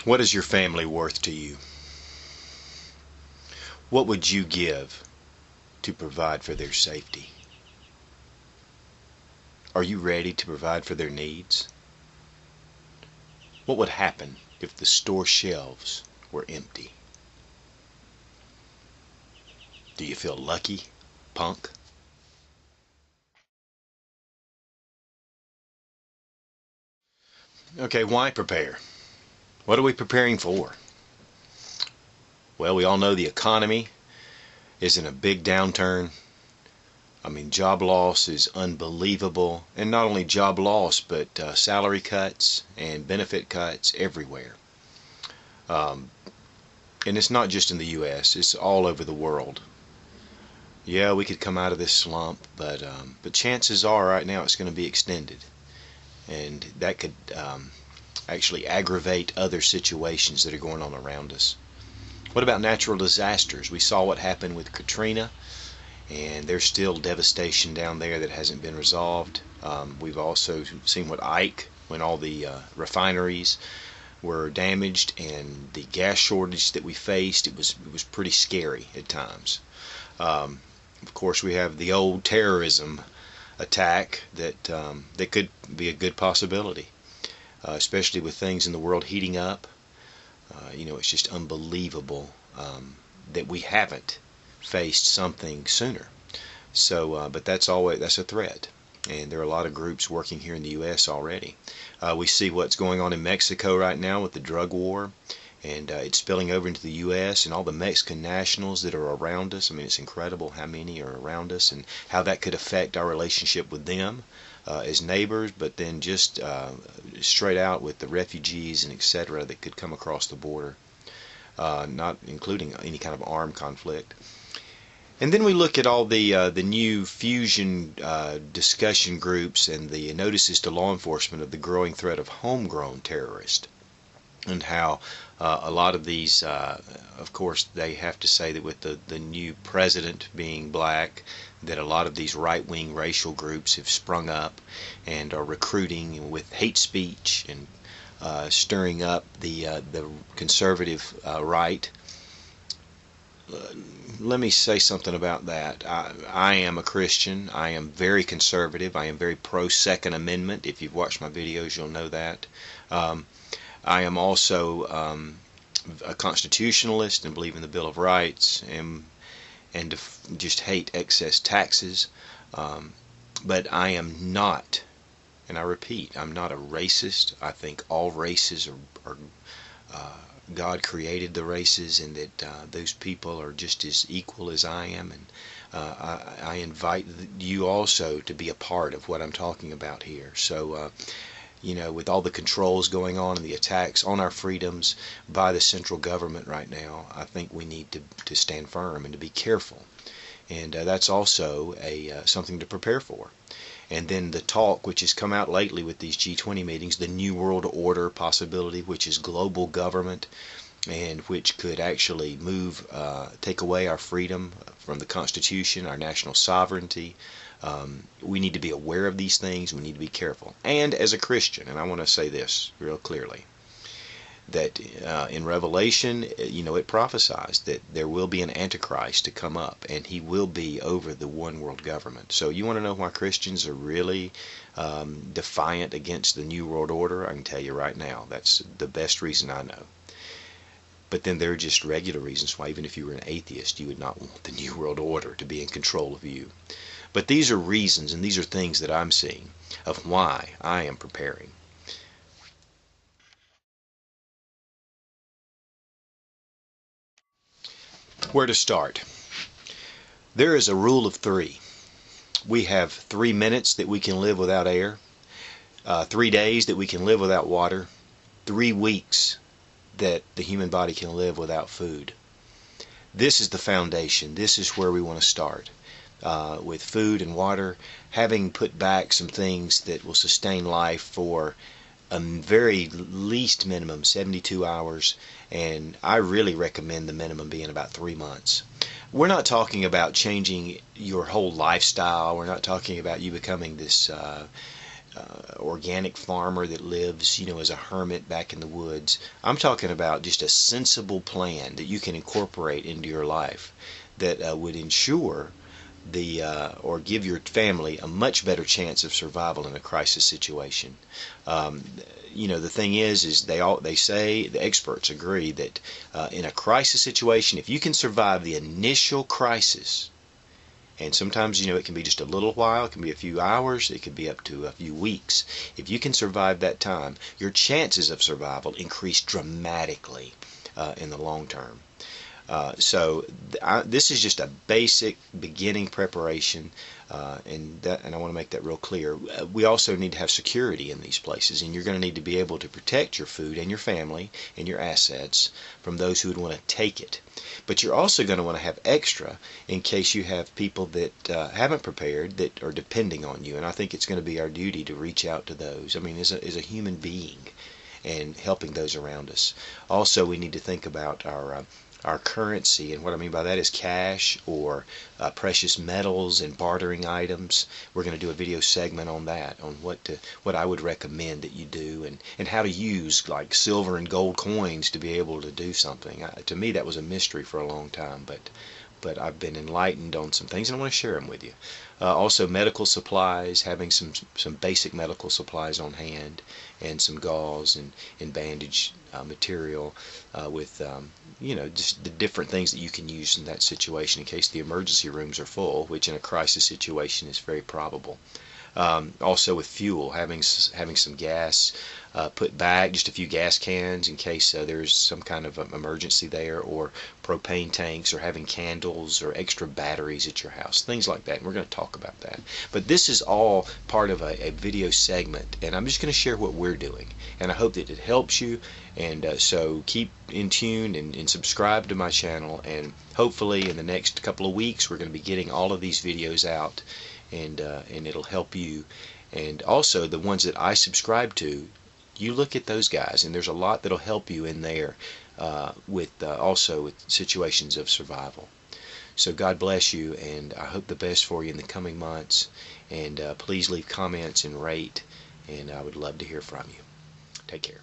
What is your family worth to you? What would you give to provide for their safety? Are you ready to provide for their needs? What would happen if the store shelves were empty? Do you feel lucky, punk? Okay, why prepare? What are we preparing for? Well, we all know the economy is in a big downturn. I mean, job loss is unbelievable. And not only job loss, but salary cuts and benefit cuts everywhere. And it's not just in the U.S., it's all over the world. Yeah, we could come out of this slump, but chances are right now it's going to be extended. And that could actually aggravate other situations that are going on around us. What about natural disasters? We saw what happened with Katrina, and there's still devastation down there that hasn't been resolved. We've also seen what Ike, when all the refineries were damaged and the gas shortage that we faced, it was pretty scary at times. Of course, we have the old terrorism attack that could be a good possibility, especially with things in the world heating up. It's just unbelievable that we haven't faced something sooner. So, but that's a threat, and there are a lot of groups working here in the U.S. already. We see what's going on in Mexico right now with the drug war, and it's spilling over into the U.S. and all the Mexican nationals that are around us. I mean, it's incredible how many are around us and how that could affect our relationship with them as neighbors, but then just straight out with the refugees and etc. that could come across the border, not including any kind of armed conflict. And then we look at all the new fusion discussion groups and the notices to law enforcement of the growing threat of homegrown terrorists, and how a lot of these, of course, they have to say that with the new president being black, that a lot of these right-wing racial groups have sprung up and are recruiting with hate speech and stirring up the conservative right. Let me say something about that. I am a Christian. I am very conservative. I am very pro-Second Amendment. If you've watched my videos, you'll know that. I am also a constitutionalist and believe in the Bill of Rights and just hate excess taxes. But I am not, and I repeat, I'm not a racist. I think all races are God created the races, and that those people are just as equal as I am. And I invite you also to be a part of what I'm talking about here. So, with all the controls going on and the attacks on our freedoms by the central government right now, I think we need to stand firm and to be careful. And that's also something to prepare for. And then the talk, which has come out lately with these G20 meetings, the New World Order possibility, which is global government, and which could actually take away our freedom from the Constitution, our national sovereignty. We need to be aware of these things. We need to be careful. And as a Christian, and I want to say this real clearly, that in Revelation, it prophesies that there will be an Antichrist to come up, and he will be over the one world government. So you want to know why Christians are really defiant against the New World Order? I can tell you right now, that's the best reason I know. But then there are just regular reasons why, even if you were an atheist, you would not want the New World Order to be in control of you. But these are reasons, and these are things that I'm seeing of why I am preparing. Where to start? There is a rule of three. We have 3 minutes that we can live without air, 3 days that we can live without water, 3 weeks that the human body can live without food. This is the foundation. This is where we want to start. With food and water, having put back some things that will sustain life for a very least minimum 72 hours, and I really recommend the minimum being about 3 months. We're not talking about changing your whole lifestyle. We're not talking about you becoming this organic farmer that lives, as a hermit back in the woods. I'm talking about just a sensible plan that you can incorporate into your life that would ensure or give your family a much better chance of survival in a crisis situation. Um, the thing is they say, the experts agree that in a crisis situation, if you can survive the initial crisis, and sometimes, it can be just a little while, it can be a few hours, it could be up to a few weeks. If you can survive that time, your chances of survival increase dramatically in the long term. This is just a basic beginning preparation, and I want to make that real clear. We also need to have security in these places, and you're going to need to be able to protect your food and your family and your assets from those who would want to take it. But you're also going to want to have extra in case you have people that haven't prepared, that are depending on you. And I think it's going to be our duty to reach out to those. I mean, as a human being, and helping those around us. Also, we need to think about our currency, and what I mean by that is cash or precious metals and bartering items. We're going to do a video segment on that, on what I would recommend that you do, and how to use like silver and gold coins to be able to do something. To me, that was a mystery for a long time, but I've been enlightened on some things, and I want to share them with you. Also, medical supplies, having some basic medical supplies on hand, and some gauze and bandage material with just the different things that you can use in that situation in case the emergency rooms are full, which in a crisis situation is very probable. Also with fuel, having some gas put back, just a few gas cans in case there's some kind of emergency there, or propane tanks, or having candles or extra batteries at your house, things like that. And we're going to talk about that. But this is all part of a video segment, and I'm just going to share what we're doing, and I hope that it helps you. And so keep in tune and subscribe to my channel, and hopefully in the next couple of weeks we're going to be getting all of these videos out, and it'll help you. And also the ones that I subscribe to, you look at those guys, and there's a lot that'll help you in there also with situations of survival. So God bless you, and I hope the best for you in the coming months. And please leave comments and rate, and I would love to hear from you. Take care.